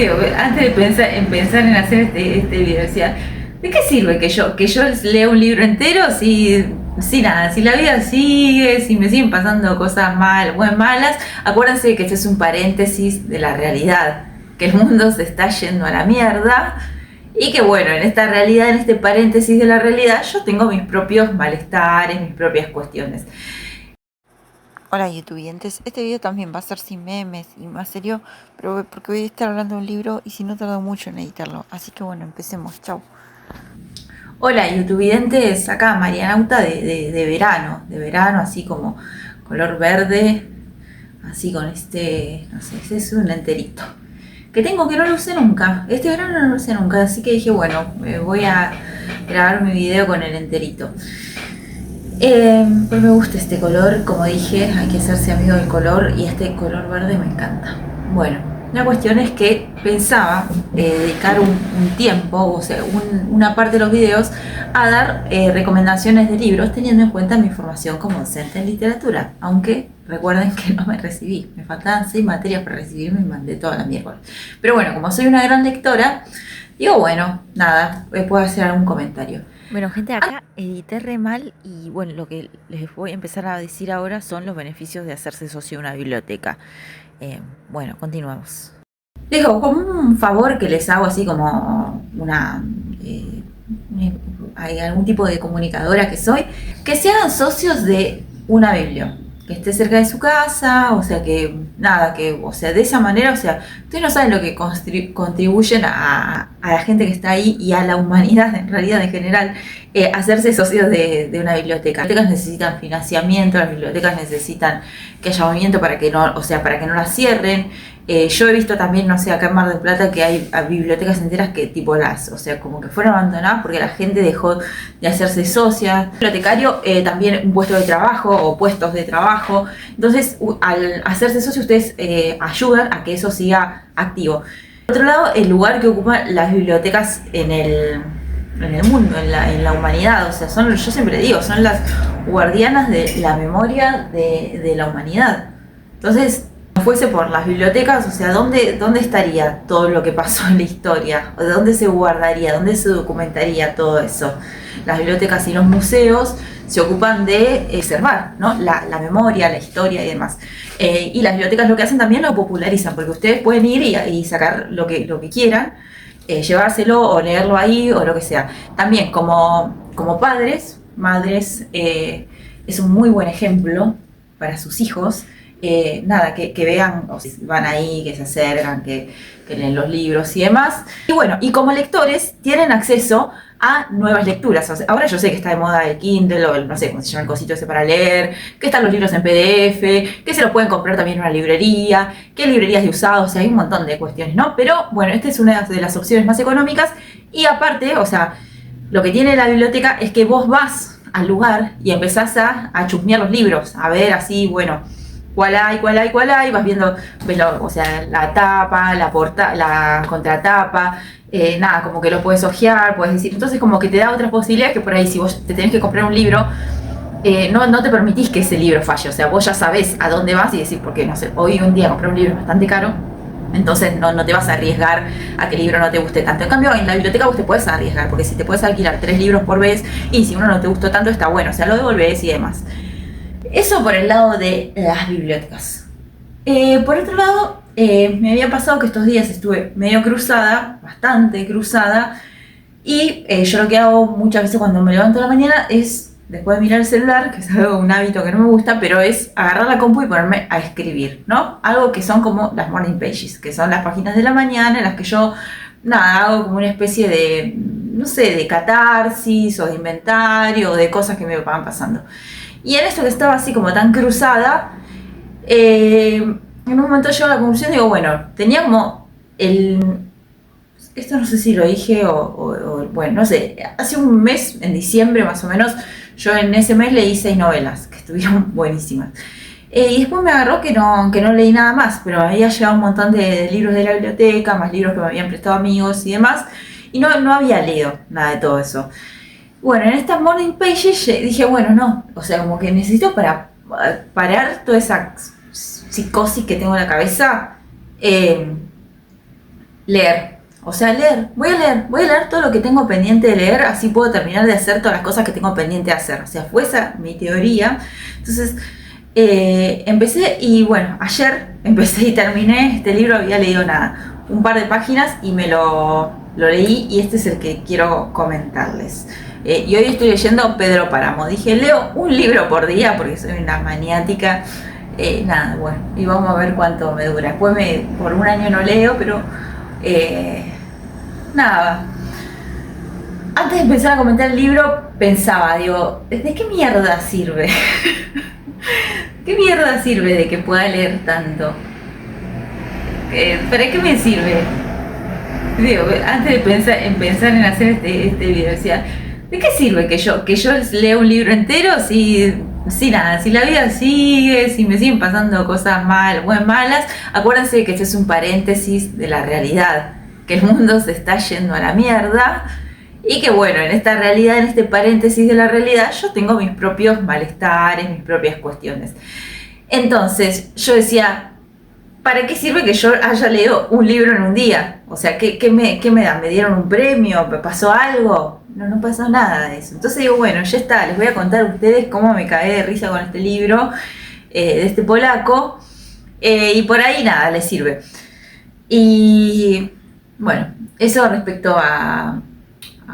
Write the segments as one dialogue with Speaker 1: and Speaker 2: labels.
Speaker 1: Antes de pensar en hacer este video, decía, ¿de qué sirve que yo lea un libro entero si nada, si la vida sigue, si me siguen pasando cosas malas? Acuérdense que este es un paréntesis de la realidad, que el mundo se está yendo a la mierda y que bueno, en esta realidad, en este paréntesis de la realidad, yo tengo mis propios malestares, mis propias cuestiones.
Speaker 2: Hola youtubientes, este video también va a ser sin memes y más serio, pero porque voy a estar hablando de un libro y si no tardo mucho en editarlo, así que bueno, empecemos, chau.
Speaker 1: Hola youtubientes, acá Marianauta de verano, así como color verde, así con no sé, ese es un enterito. Que tengo que no lo usé nunca, este verano no lo usé nunca, así que dije, bueno, voy a grabar mi video con el enterito. Pues me gusta este color, como dije, hay que hacerse amigo del color y este color verde me encanta. Bueno, la cuestión es que pensaba dedicar un tiempo, o sea, una parte de los videos a dar recomendaciones de libros teniendo en cuenta mi formación como docente en literatura, aunque recuerden que no me recibí, me faltaban 6 materias para recibirme y mandé toda la miércoles. Pero bueno, como soy una gran lectora, digo, bueno, nada, puedo hacer algún comentario.
Speaker 2: Bueno gente, acá edité re mal y bueno, lo que les voy a empezar a decir ahora son los beneficios de hacerse socio de una biblioteca. Bueno, continuamos.
Speaker 1: Dejo como un favor que les hago así como hay algún tipo de comunicadora que soy, que se hagan socios de una biblioteca, que esté cerca de su casa, o sea que nada, o sea, de esa manera, o sea, ustedes no saben lo que contribuyen a la gente que está ahí y a la humanidad en realidad en general, hacerse socios de una biblioteca. Las bibliotecas necesitan financiamiento, las bibliotecas necesitan que haya movimiento para que no, o sea, para que no las cierren. Yo he visto también, no sé, acá en Mar del Plata que hay bibliotecas enteras que tipo o sea, como que fueron abandonadas porque la gente dejó de hacerse socia. Bibliotecario, también un puesto de trabajo o puestos de trabajo. Entonces, al hacerse socio, ustedes ayudan a que eso siga activo. Por otro lado, el lugar que ocupan las bibliotecas en el mundo, en la humanidad, o sea, yo siempre digo, son las guardianas de la memoria de la humanidad. Entonces, no fuese por las bibliotecas, o sea, ¿dónde estaría todo lo que pasó en la historia? ¿O dónde se guardaría? ¿Dónde se documentaría todo eso? Las bibliotecas y los museos se ocupan de preservar, ¿no? la memoria, la historia y demás. Y las bibliotecas lo que hacen también lo popularizan, porque ustedes pueden ir y sacar lo que quieran, llevárselo o leerlo ahí o lo que sea. También como padres, madres, es un muy buen ejemplo para sus hijos. Nada, que vean, o si van ahí, que se acercan, que leen los libros y demás. Y bueno, y como lectores tienen acceso a nuevas lecturas. O sea, ahora yo sé que está de moda el Kindle o no sé cómo se llama el cosito ese para leer, que están los libros en PDF, que se los pueden comprar también en una librería, que hay librerías de usados, o sea, hay un montón de cuestiones, ¿no? Pero bueno, esta es una de las opciones más económicas y aparte, o sea, lo que tiene la biblioteca es que vos vas al lugar y empezás a chusmear los libros, a ver así, bueno, cuál hay, vas viendo, o sea, la tapa, la contratapa, nada, como que lo puedes ojear, puedes decir, entonces como que te da otras posibilidades que por ahí si vos te tenés que comprar un libro, no te permitís que ese libro falle, o sea, vos ya sabés a dónde vas y decís, porque no sé, hoy en día comprar un libro es bastante caro, entonces no te vas a arriesgar a que el libro no te guste tanto. En cambio, en la biblioteca vos te puedes arriesgar, porque si te puedes alquilar 3 libros por vez y si uno no te gustó tanto está bueno, o sea, lo devolvés y demás. Eso por el lado de las bibliotecas. Por otro lado, me había pasado que estos días estuve medio cruzada, bastante cruzada, y yo lo que hago muchas veces cuando me levanto a la mañana es, después de mirar el celular, que es un hábito que no me gusta, pero es agarrar la compu y ponerme a escribir, ¿no? Algo que son como las morning pages, que son las páginas de la mañana en las que yo, nada, hago como una especie de, no sé, de catarsis o de inventario o de cosas que me van pasando. Y en esto que estaba así como tan cruzada, en un momento llego a la conclusión, digo, bueno, tenía como esto no sé si lo dije bueno, no sé, hace un mes, en diciembre más o menos, yo en ese mes leí 6 novelas, que estuvieron buenísimas. Y después me agarró que no leí nada más, pero había llegado un montón de libros de la biblioteca, más libros que me habían prestado amigos y demás, y no había leído nada de todo eso. Bueno, en estas morning pages dije, bueno, no, o sea, como que necesito para parar toda esa psicosis que tengo en la cabeza, leer. O sea, leer, voy a leer todo lo que tengo pendiente de leer, así puedo terminar de hacer todas las cosas que tengo pendiente de hacer. O sea, fue esa mi teoría. Entonces, empecé y bueno, ayer empecé y terminé este libro, había leído nada, un par de páginas y me lo leí y este es el que quiero comentarles. Y hoy estoy leyendo Pedro Páramo. Dije, leo un libro por día porque soy una maniática. Nada, bueno, y vamos a ver cuánto me dura. Después por un año no leo, pero nada. Antes de empezar a comentar el libro, pensaba, digo, ¿de qué mierda sirve? ¿Qué mierda sirve de que pueda leer tanto? ¿Para qué me sirve? Digo, antes de pensar en hacer este video, decía, ¿de qué sirve que yo lea un libro entero si nada, si la vida sigue, si me siguen pasando cosas malas? Acuérdense que este es un paréntesis de la realidad, que el mundo se está yendo a la mierda y que bueno, en esta realidad, en este paréntesis de la realidad, yo tengo mis propios malestares, mis propias cuestiones. Entonces yo decía, ¿para qué sirve que yo haya leído un libro en un día? O sea, ¿qué me dan? ¿Me dieron un premio? ¿Me pasó algo? No pasó nada de eso. Entonces digo, bueno, ya está, les voy a contar a ustedes cómo me cagué de risa con este libro de este polaco. Y por ahí nada, les sirve. Y bueno, eso respecto a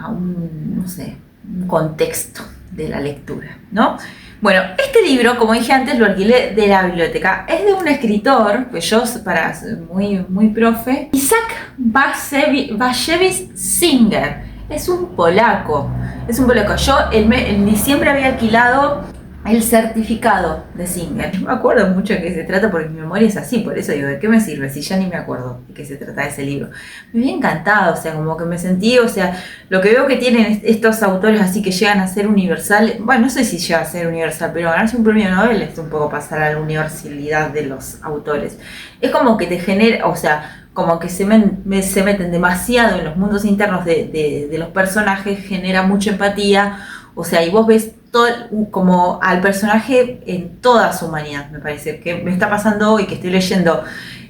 Speaker 1: un, no sé, un contexto de la lectura, ¿no? Bueno, este libro, como dije antes, lo alquilé de la biblioteca. Es de un escritor, que yo, para muy profe, Isaac Bashevis Singer. Es un polaco. Yo en diciembre había alquilado el certificado de Singer. No me acuerdo mucho de qué se trata porque mi memoria es así, por eso digo, ¿de qué me sirve si ya ni me acuerdo de qué se trata ese libro? Me había encantado, o sea, como que me sentí, o sea, lo que veo que tienen estos autores así que llegan a ser universal, bueno, no sé si llega a ser universal, pero ganarse un premio Nobel es un poco pasar a la universalidad de los autores. Es como que te genera, o sea, como que se meten demasiado en los mundos internos de los personajes, genera mucha empatía, o sea, y vos ves todo, como al personaje en toda su humanidad, me parece, que me está pasando hoy, que estoy leyendo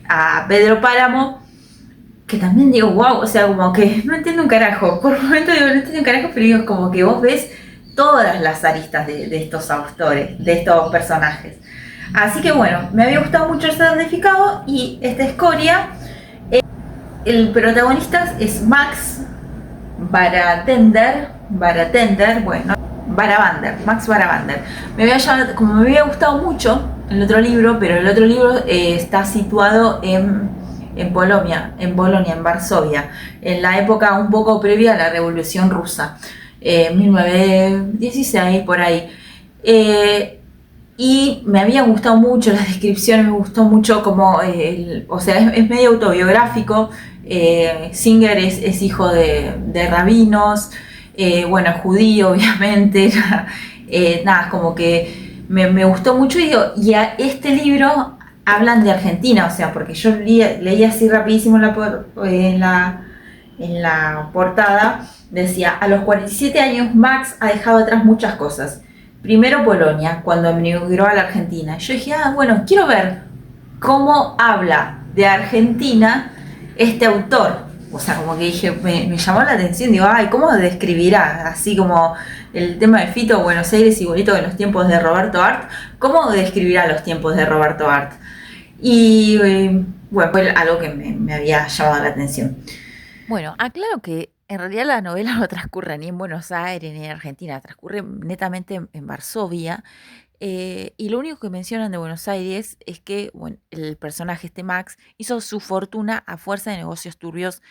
Speaker 1: a Pedro Páramo, que también digo, wow, o sea, como que no entiendo un carajo, por un momento digo, no entiendo un carajo, pero digo, como que vos ves todas las aristas de estos autores, de estos personajes. Así que bueno, me había gustado mucho el certificado y esta escoria. El protagonista es Max Baravander, Max Baravander. Como me había gustado mucho el otro libro, pero el otro libro está situado en Bolonia, en Varsovia, en la época un poco previa a la Revolución Rusa, 1916, por ahí. Y me habían gustado mucho las descripciones, me gustó mucho como, o sea, es medio autobiográfico. Singer es hijo de rabinos, bueno, judío obviamente, nada, como que me gustó mucho y a este libro hablan de Argentina, o sea, porque yo leí así rapidísimo en la portada, decía, a los 47 años Max ha dejado atrás muchas cosas. Primero Polonia, cuando emigró a la Argentina. Yo dije, bueno, quiero ver cómo habla de Argentina este autor. O sea, como que dije, me llamó la atención, digo, ¿cómo describirá? Así como el tema de Fito, Buenos Aires, igualito que en los tiempos de Roberto Art, ¿cómo describirá los tiempos de Roberto Art? Y bueno, fue algo que me había llamado la atención.
Speaker 2: Bueno, aclaro que en realidad la novela no transcurre ni en Buenos Aires ni en Argentina, transcurre netamente en Varsovia. Y lo único que mencionan de Buenos Aires es que bueno, el personaje Max hizo su fortuna a fuerza de negocios turbios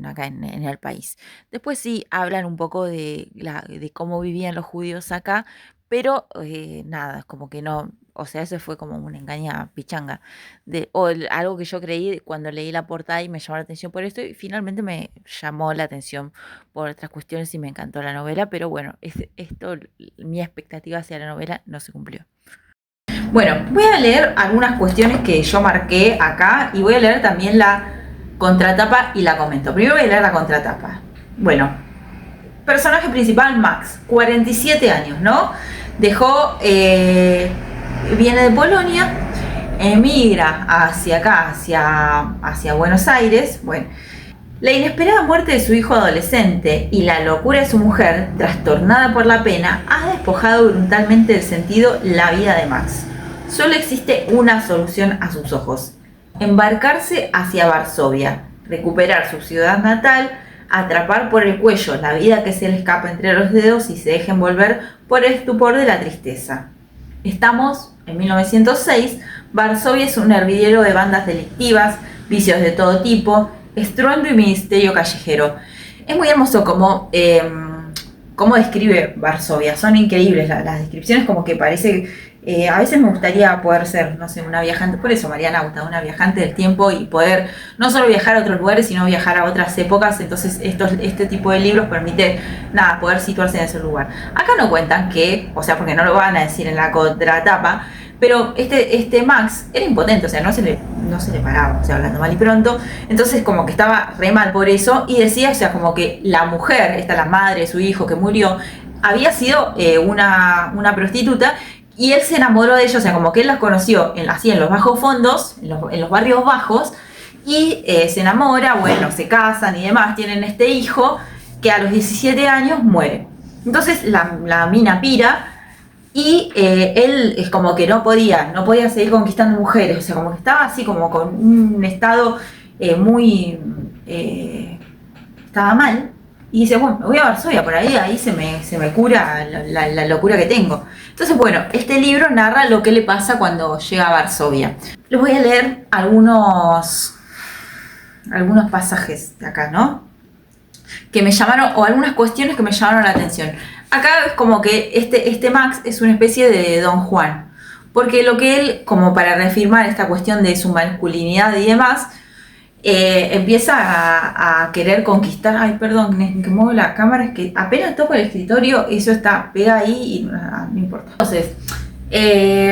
Speaker 2: acá en el país. Después sí hablan un poco de cómo vivían los judíos acá, pero nada, como que no, o sea, eso fue como una engaña pichanga. Algo que yo creí cuando leí la portada y me llamó la atención por esto, y finalmente me llamó la atención por otras cuestiones y me encantó la novela, pero bueno, mi expectativa hacia la novela no se cumplió.
Speaker 1: Bueno, voy a leer algunas cuestiones que yo marqué acá y voy a leer también la contratapa y la comento. Primero voy a leer la contratapa. Bueno, personaje principal Max, 47 años, ¿no? Viene de Polonia emigra hacia acá, hacia Buenos Aires. Bueno, la inesperada muerte de su hijo adolescente y la locura de su mujer, trastornada por la pena, ha despojado brutalmente del sentido la vida de Max. Solo existe una solución a sus ojos: embarcarse hacia Varsovia, recuperar su ciudad natal, atrapar por el cuello la vida que se le escapa entre los dedos y se deje envolver por el estupor de la tristeza. Estamos en 1906, Varsovia es un hervidero de bandas delictivas, vicios de todo tipo, estruendo y ministerio callejero. Es muy hermoso cómo describe Varsovia, son increíbles las descripciones, como que parece, a veces me gustaría poder ser, no sé, una viajante, por eso Marianauta, una viajante del tiempo y poder no solo viajar a otros lugares, sino viajar a otras épocas. Entonces este tipo de libros permite, poder situarse en ese lugar. Acá no cuentan que, o sea, porque no lo van a decir en la contratapa, pero este Max era impotente, o sea, no se le paraba, o sea, hablando mal y pronto. Entonces como que estaba re mal por eso, y decía, o sea, como que la mujer, la madre de su hijo que murió, había sido una prostituta, y él se enamoró de ella, o sea, como que él las conoció así en los bajos fondos, en los barrios bajos, y se enamora, bueno, se casan y demás, tienen este hijo que a los 17 años muere. Entonces la mina pira, y él es como que no podía seguir conquistando mujeres, o sea, como que estaba así como con un estado estaba mal, y dice, bueno, me voy a Varsovia, por ahí se me cura la locura que tengo. Entonces, bueno, este libro narra lo que le pasa cuando llega a Varsovia. Les voy a leer algunos pasajes de acá, ¿no? Que me llamaron, o algunas cuestiones que me llamaron la atención. Acá es como que este Max es una especie de Don Juan, porque lo que él, como para reafirmar esta cuestión de su masculinidad y demás, empieza a querer conquistar. Ay, perdón, que muevo la cámara, es que apenas toco el escritorio, eso pega ahí y no importa. Entonces,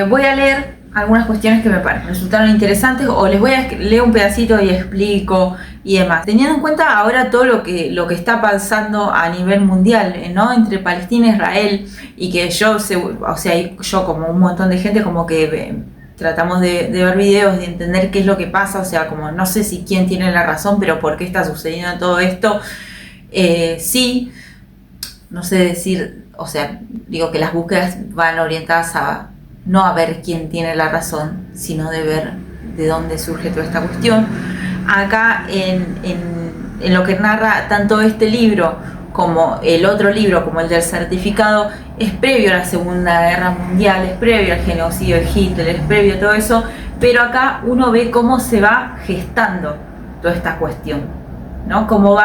Speaker 1: voy a leer algunas cuestiones que me resultaron interesantes, o les voy a leer un pedacito y explico y demás. Teniendo en cuenta ahora todo lo que está pasando a nivel mundial, ¿no? Entre Palestina e Israel, y que yo como un montón de gente, como que tratamos de ver videos, de entender qué es lo que pasa, o sea, como no sé si quién tiene la razón, pero por qué está sucediendo todo esto. Sí, no sé decir, o sea, digo que las búsquedas van orientadas a no a ver quién tiene la razón, sino de ver de dónde surge toda esta cuestión. Acá en lo que narra tanto este libro como el otro libro, como el del certificado, es previo a la Segunda Guerra Mundial, es previo al genocidio de Hitler, es previo a todo eso, pero acá uno ve cómo se va gestando toda esta cuestión, ¿no? Cómo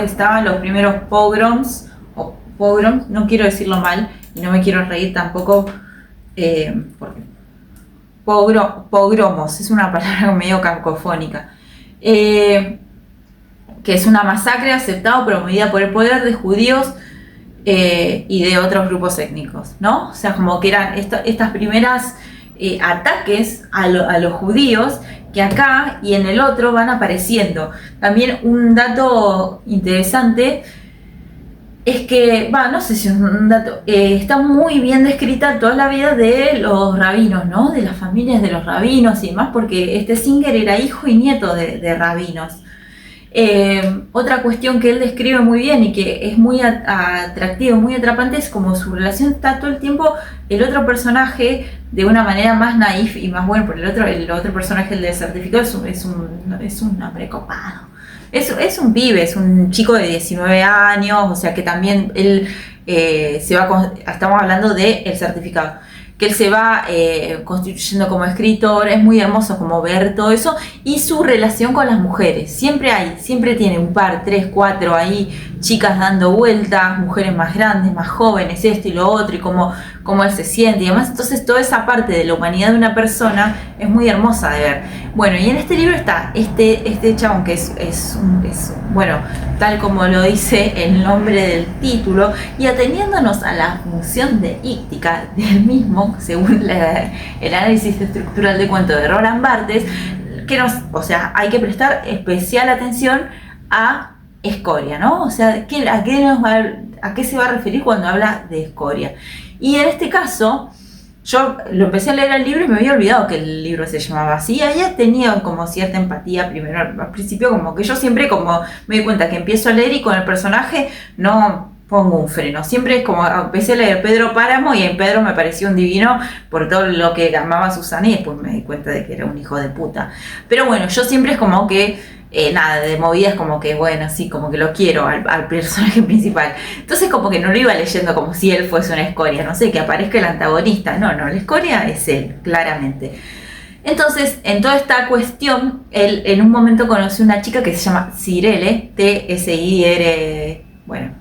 Speaker 1: estaban los primeros pogroms, no quiero decirlo mal y no me quiero reír tampoco, porque pogromos es una palabra medio cacofónica, que es una masacre aceptada o promovida por el poder de judíos y de otros grupos étnicos, ¿no? O sea, como que eran estas primeras ataques a los judíos, que acá y en el otro van apareciendo. También un dato interesante es que, no sé si es un dato, está muy bien descrita toda la vida de los rabinos, ¿no? De las familias de los rabinos y demás, porque Singer era hijo y nieto de rabinos. Otra cuestión que él describe muy bien y que es muy atractivo, muy atrapante, es como su relación está todo el tiempo el otro personaje de una manera más naif y más bueno, porque el otro personaje, el del certificado, es un hombre copado. Es un pibe, es un chico de 19 años, o sea que también él estamos hablando de el certificado, que él se va constituyendo como escritor. Es muy hermoso como ver todo eso, y su relación con las mujeres. Siempre tiene un par, 3, 4 ahí, chicas dando vueltas, mujeres más grandes, más jóvenes, esto y lo otro, y cómo él se siente y demás. Entonces toda esa parte de la humanidad de una persona es muy hermosa de ver. Bueno, y en este libro está este chabón que es bueno, tal como lo dice el nombre del título, y ateniéndonos a la función deíctica del mismo, según el análisis estructural de cuento de Roland Barthes, hay que prestar especial atención a escoria, ¿no? O sea, ¿a qué se va a referir cuando habla de escoria? Y en este caso, yo lo empecé a leer el libro y me había olvidado que el libro se llamaba así. Ella tenía como cierta empatía primero al principio, como que yo siempre como me di cuenta que empiezo a leer y con el personaje no pongo un freno. Siempre es como empecé a leer Pedro Páramo y en Pedro me pareció un divino por todo lo que amaba a Susana y después me di cuenta de que era un hijo de puta. Pero bueno, yo siempre es como que nada, de movidas como que bueno, sí, como que lo quiero al personaje principal. Entonces como que no lo iba leyendo como si él fuese una escoria, no sé, que aparezca el antagonista. No, la escoria es él, claramente. Entonces, en toda esta cuestión, él en un momento conoció una chica que se llama Cirele, T-S-I-R, bueno,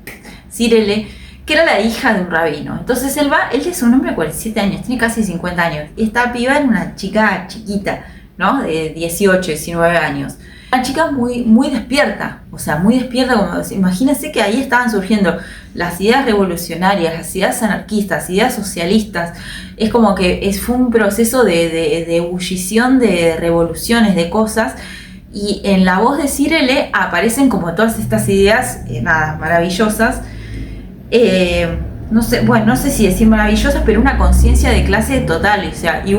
Speaker 1: Cirele, que era la hija de un rabino. Entonces él es un hombre de 47 años, tiene casi 50 años, y esta piba era una chica chiquita, ¿no? De 18, 19 años. Una chica muy, muy despierta, o sea, muy despierta, como imagínense que ahí estaban surgiendo las ideas revolucionarias, las ideas anarquistas, ideas socialistas. Es como que fue un proceso de ebullición, de revoluciones, de cosas, y en la voz de Cirele aparecen como todas estas ideas, nada, maravillosas. No sé, bueno, no sé si decir maravillosas, pero una conciencia de clase total, o sea, y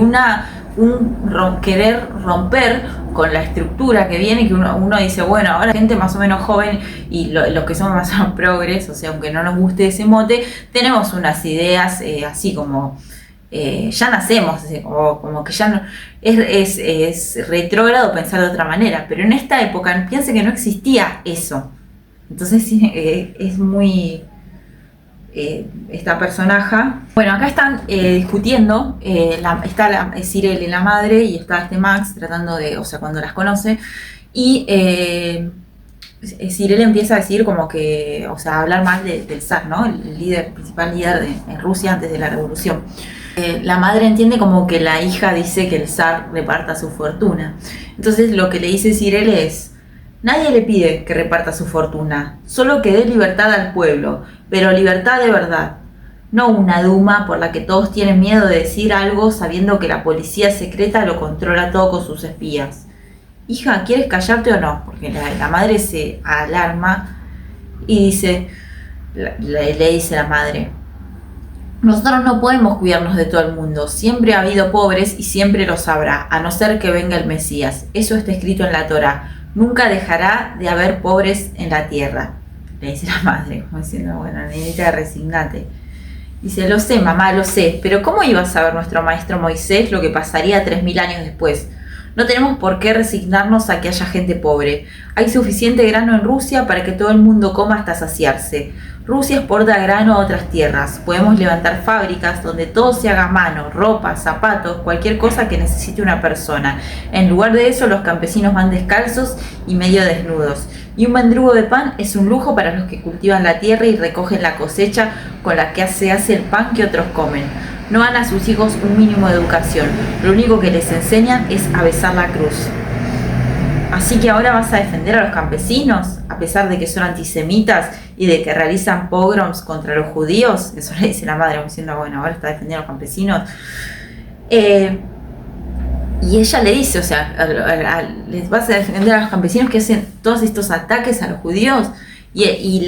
Speaker 1: querer romper con la estructura que viene, que uno dice, bueno, ahora gente más o menos joven y los que somos más o menos progres, o sea, aunque no nos guste ese mote, tenemos unas ideas así como, ya nacemos, o como que ya no, es retrógrado pensar de otra manera, pero en esta época piense que no existía eso. Entonces es muy... esta personaje. Bueno, acá están discutiendo, está Cirele, la madre, y está Max tratando de, o sea, cuando las conoce, y Cirele empieza a decir como que, o sea, a hablar mal del zar, ¿no? El principal líder en Rusia antes de la revolución. La madre entiende como que la hija dice que el zar reparta su fortuna. Entonces lo que le dice Cirele es: nadie le pide que reparta su fortuna, solo que dé libertad al pueblo, pero libertad de verdad. No una duma por la que todos tienen miedo de decir algo sabiendo que la policía secreta lo controla todo con sus espías. Hija, ¿quieres callarte o no? Porque la madre se alarma y dice, le dice la madre: nosotros no podemos cuidarnos de todo el mundo. Siempre ha habido pobres y siempre los habrá, a no ser que venga el Mesías. Eso está escrito en la Torá. Nunca dejará de haber pobres en la tierra. Le dice la madre, como diciendo, bueno, nenita, resignate. Dice, lo sé, mamá, lo sé, pero ¿cómo iba a saber nuestro maestro Moisés lo que pasaría 3000 años después? No tenemos por qué resignarnos a que haya gente pobre. Hay suficiente grano en Rusia para que todo el mundo coma hasta saciarse. Rusia exporta grano a otras tierras. Podemos levantar fábricas donde todo se haga a mano, ropa, zapatos, cualquier cosa que necesite una persona. En lugar de eso, los campesinos van descalzos y medio desnudos. Y un mendrugo de pan es un lujo para los que cultivan la tierra y recogen la cosecha con la que se hace el pan que otros comen. No dan a sus hijos un mínimo de educación. Lo único que les enseñan es a besar la cruz. Así que ahora vas a defender a los campesinos, a pesar de que son antisemitas y de que realizan pogroms contra los judíos. Eso le dice la madre, diciendo, bueno, ahora está defendiendo a los campesinos. Y ella le dice, o sea, les vas a defender a los campesinos que hacen todos estos ataques a los judíos. Y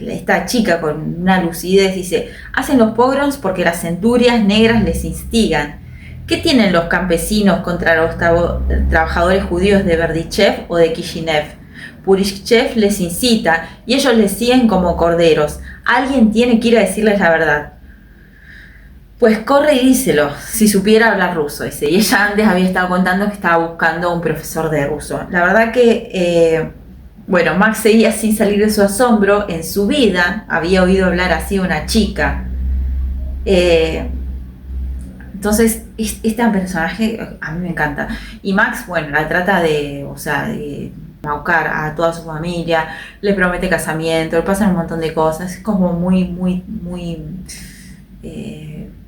Speaker 1: esta chica con una lucidez dice, hacen los pogroms porque las centurias negras les instigan. ¿Qué tienen los campesinos contra los trabajadores judíos de Berdichev o de Kishinev? Purishchev les incita y ellos les siguen como corderos. Alguien tiene que ir a decirles la verdad. Pues corre y díselo, si supiera hablar ruso, dice. Y ella antes había estado contando que estaba buscando un profesor de ruso. La verdad que, bueno, Max seguía sin salir de su asombro. En su vida había oído hablar así a una chica. Entonces, este personaje a mí me encanta. Y Max, bueno, la trata de, o sea, de embaucar a toda su familia, le promete casamiento, le pasan un montón de cosas. Es como muy, muy, muy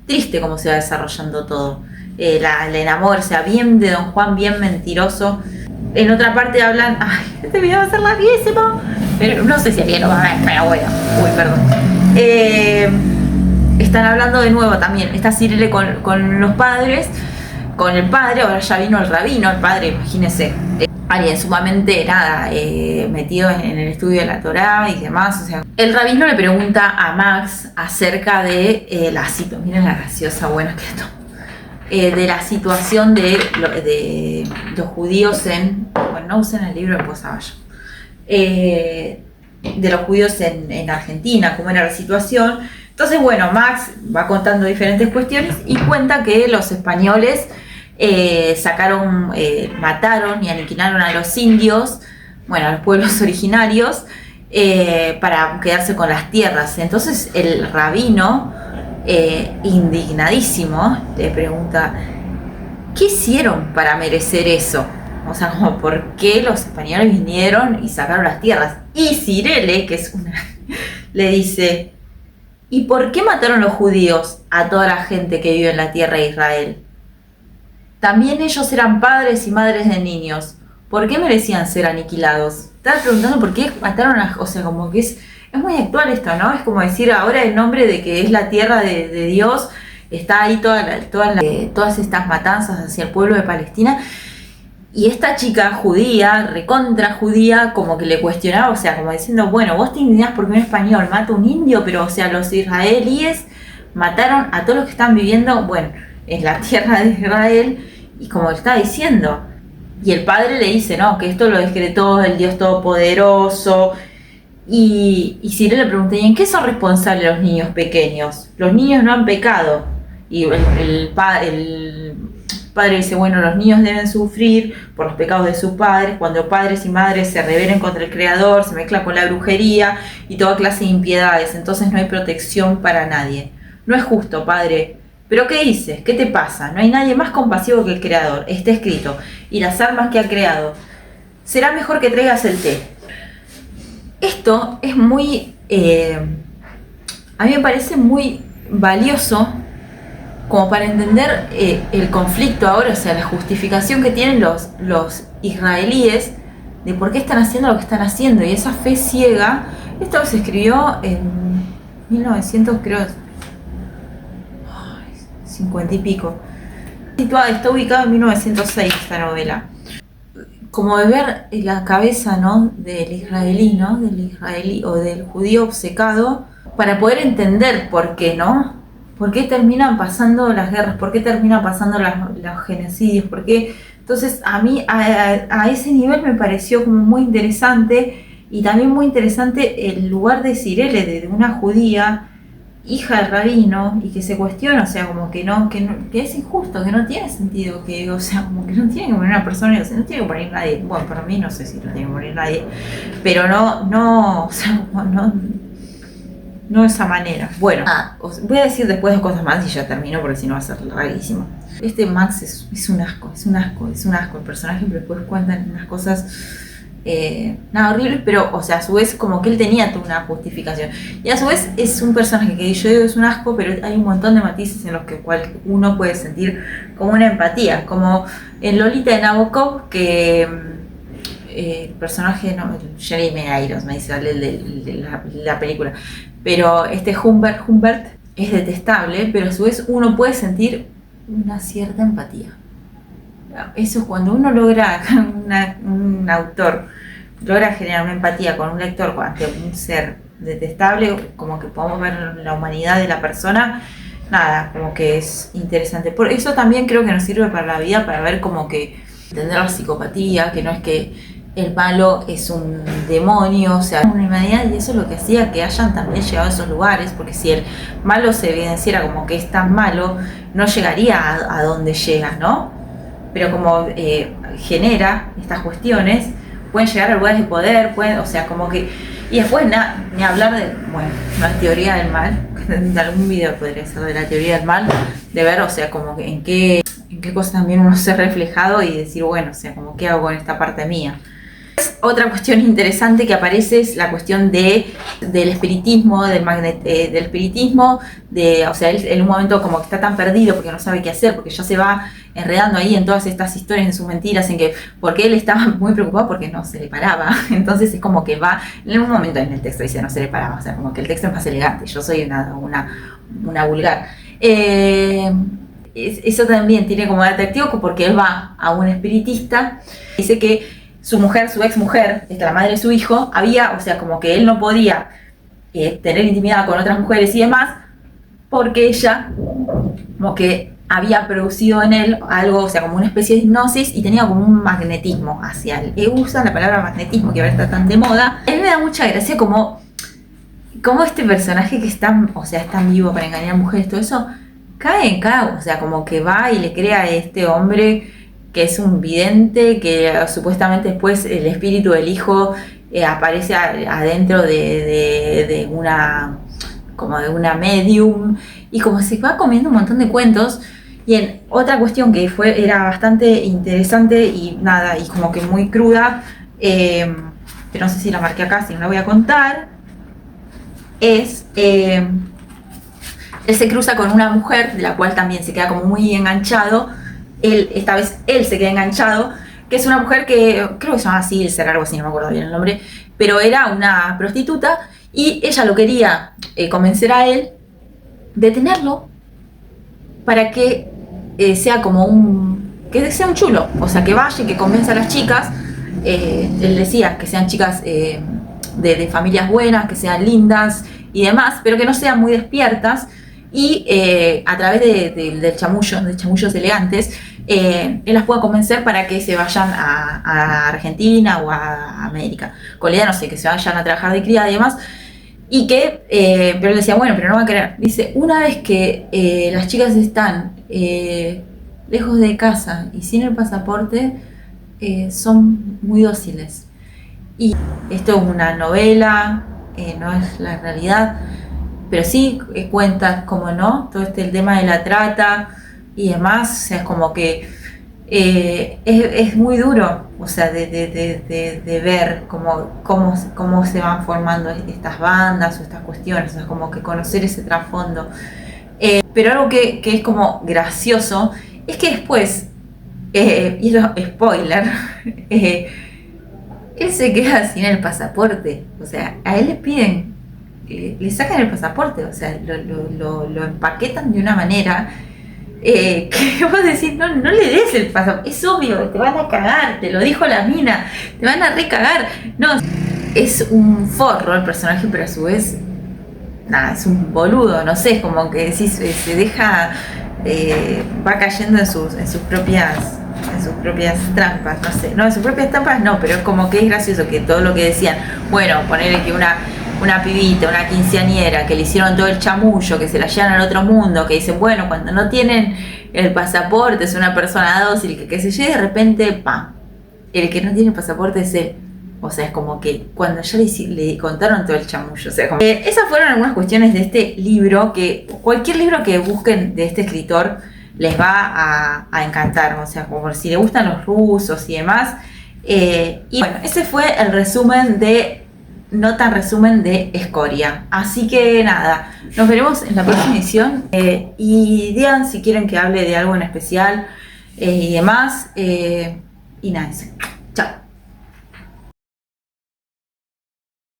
Speaker 1: triste cómo se va desarrollando todo. La enamora, o sea, bien de Don Juan, bien mentiroso. En otra parte hablan, ay, este video va a ser larguísimo, pero no sé si alguien lo va a ver, pero bueno, uy, perdón. Están hablando de nuevo también, está Cirele con los padres, con el padre, ahora ya vino el rabino, el padre, imagínense. alguien sumamente, nada, metido en el estudio de la Torá y demás. O sea, el rabino le pregunta a Max acerca de la situación, miren la graciosa, buena que esto, de la situación de los judíos bueno, no usen el libro de Posaballo, de los judíos en Argentina, cómo era la situación. Entonces, bueno, Max va contando diferentes cuestiones y cuenta que los españoles mataron y aniquilaron a los indios, bueno, a los pueblos originarios, para quedarse con las tierras. Entonces el rabino, indignadísimo, le pregunta, ¿qué hicieron para merecer eso? O sea, como, ¿por qué los españoles vinieron y sacaron las tierras? Y Cirele, que es le dice, ¿y por qué mataron los judíos a toda la gente que vive en la tierra de Israel? También ellos eran padres y madres de niños. ¿Por qué merecían ser aniquilados? Estaba preguntando por qué mataron a... O sea, como que es muy actual esto, ¿no? Es como decir ahora el nombre de que es la tierra de Dios, está ahí todas estas matanzas hacia el pueblo de Palestina. Y esta chica judía, recontra judía, como que le cuestionaba, o sea, como diciendo, bueno, vos te indignás porque un español mata a un indio, pero, o sea, los israelíes mataron a todos los que están viviendo, bueno, en la tierra de Israel, y como está diciendo, y el padre le dice, no, que esto lo decretó el Dios Todopoderoso, y Cyril le pregunta, ¿y en qué son responsables los niños pequeños? Los niños no han pecado, y el padre dice, bueno, los niños deben sufrir por los pecados de sus padres, cuando padres y madres se rebelen contra el Creador, se mezcla con la brujería y toda clase de impiedades, entonces no hay protección para nadie. No es justo, padre. ¿Pero qué dices? ¿Qué te pasa? No hay nadie más compasivo que el Creador, está escrito, y las armas que ha creado. Será mejor que traigas el té. Esto es muy, a mí me parece muy valioso como para entender el conflicto ahora, o sea, la justificación que tienen los israelíes de por qué están haciendo lo que están haciendo, y esa fe ciega. Esto se escribió en 1900, creo, 50 y pico. Está ubicado en 1906 esta novela. Como de ver la cabeza, ¿no?, del israelí, ¿no?, del israelí o del judío obcecado, para poder entender por qué, ¿no? ¿Por qué terminan pasando las guerras? ¿Por qué terminan pasando los genocidios? ¿Por qué? Entonces, a mí, a ese nivel me pareció como muy interesante, y también muy interesante el lugar de Cirele, de una judía, hija del rabino, y que se cuestiona, o sea, como que es injusto, que no tiene sentido, que, o sea, como que no tiene que morir una persona, o sea, no tiene que morir nadie. Bueno, para mí no sé si no tiene que morir nadie, pero o sea, no de esa manera. Bueno, voy a decir después 2 cosas más y ya termino, porque si no va a ser larguísimo. Max es un asco. El personaje, pero después cuentan unas cosas nada horribles, pero, o sea, a su vez como que él tenía toda una justificación. Y a su vez es un personaje que yo digo es un asco, pero hay un montón de matices en los que uno puede sentir como una empatía. Como en Lolita de Nabokov, que el personaje, no, Jeremy Irons, me dice de la película, pero Humbert es detestable, pero a su vez uno puede sentir una cierta empatía. Eso es cuando uno logra, un autor logra generar una empatía con un lector ante un ser detestable, como que podemos ver la humanidad de la persona, nada, como que es interesante. Por eso también creo que nos sirve para la vida, para ver como que entender la psicopatía, que no es que el malo es un demonio, o sea, una humanidad, y eso es lo que hacía que hayan también llegado a esos lugares, porque si el malo se evidenciara como que es tan malo, no llegaría a donde llega, ¿no? Pero como genera estas cuestiones, pueden llegar a lugares de poder, o sea, como que... Y después ni hablar de, bueno, la teoría del mal, en algún video podría ser de la teoría del mal, de ver, o sea, como que en qué cosas también uno se ha reflejado y decir, bueno, o sea, como qué hago con esta parte mía. Otra cuestión interesante que aparece es la cuestión del espiritismo, del espiritismo, o sea, él en un momento como que está tan perdido porque no sabe qué hacer, porque ya se va enredando ahí en todas estas historias, en sus mentiras, porque él estaba muy preocupado porque no se le paraba. Entonces es como que va, en un momento en el texto dice no se le paraba, o sea, como que el texto es más elegante, yo soy una vulgar. Eso también tiene como atractivo porque él va a un espiritista, dice que su mujer, su ex mujer, la madre de su hijo, había, o sea, como que él no podía tener intimidad con otras mujeres y demás, porque ella como que había producido en él algo, o sea, como una especie de hipnosis y tenía como un magnetismo hacia él. Usa la palabra magnetismo, que ahora está tan de moda. A él me da mucha gracia como este personaje que es tan, o sea, es tan vivo para engañar a mujeres, todo eso, cae en cada, o sea, como que va y le crea a este hombre que es un vidente, que supuestamente después el espíritu del hijo aparece adentro de una, como de una medium, y como se va comiendo un montón de cuentos. Y en otra cuestión que era bastante interesante y nada, y como que muy cruda, pero no sé si la marqué acá, si no la voy a contar, es él se cruza con una mujer de la cual también se queda como muy enganchado. Esta vez él se queda enganchado, que es una mujer que creo que se llama Silce, algo así, no me acuerdo bien el nombre, pero era una prostituta y ella lo quería convencer a él de tenerlo para que sea como que sea un chulo, o sea, que vaya y que convenza a las chicas. Él decía que sean chicas de familias buenas, que sean lindas y demás, pero que no sean muy despiertas, y a través de chamullos elegantes, él las pueda convencer para que se vayan a Argentina o a América, con la idea, no sé, que se vayan a trabajar de criada y demás. Y que, pero él decía, bueno, pero no va a querer. Dice, una vez que las chicas están lejos de casa y sin el pasaporte, son muy dóciles. Y esto es una novela, no es la realidad, pero sí cuenta, como no, todo el tema de la trata y demás. O sea, es como que es muy duro, o sea, de ver cómo se van formando estas bandas o estas cuestiones, o sea, como que conocer ese trasfondo. Pero algo que es como gracioso es que después, y eso es spoiler, él se queda sin el pasaporte. O sea, a él le piden, le sacan el pasaporte, o sea, lo empaquetan de una manera que vos decís, no le des el pasaporte, es obvio, te van a cagar, te lo dijo la mina, te van a recagar. No, es un forro el personaje, pero a su vez, nada, es un boludo, no sé, es como que decís, se deja, va cayendo en sus propias trampas, no sé, no, en sus propias trampas no, pero es como que es gracioso que todo lo que decían, bueno, ponerle que una pibita, una quinceañera, que le hicieron todo el chamullo, que se la llevan al otro mundo, que dicen, bueno, cuando no tienen el pasaporte es una persona dócil, que se llegue de repente, ¡pam! El que no tiene el pasaporte es él. O sea, es como que cuando ya le contaron todo el chamullo. O sea, como esas fueron algunas cuestiones de este libro, que cualquier libro que busquen de este escritor les va a encantar. O sea, como si le gustan los rusos y demás. Y bueno, ese fue el resumen no tan resumen de Escoria. Así que nada, nos veremos en la próxima edición. Y digan si quieren que hable de algo en especial y demás. Y nada, chao.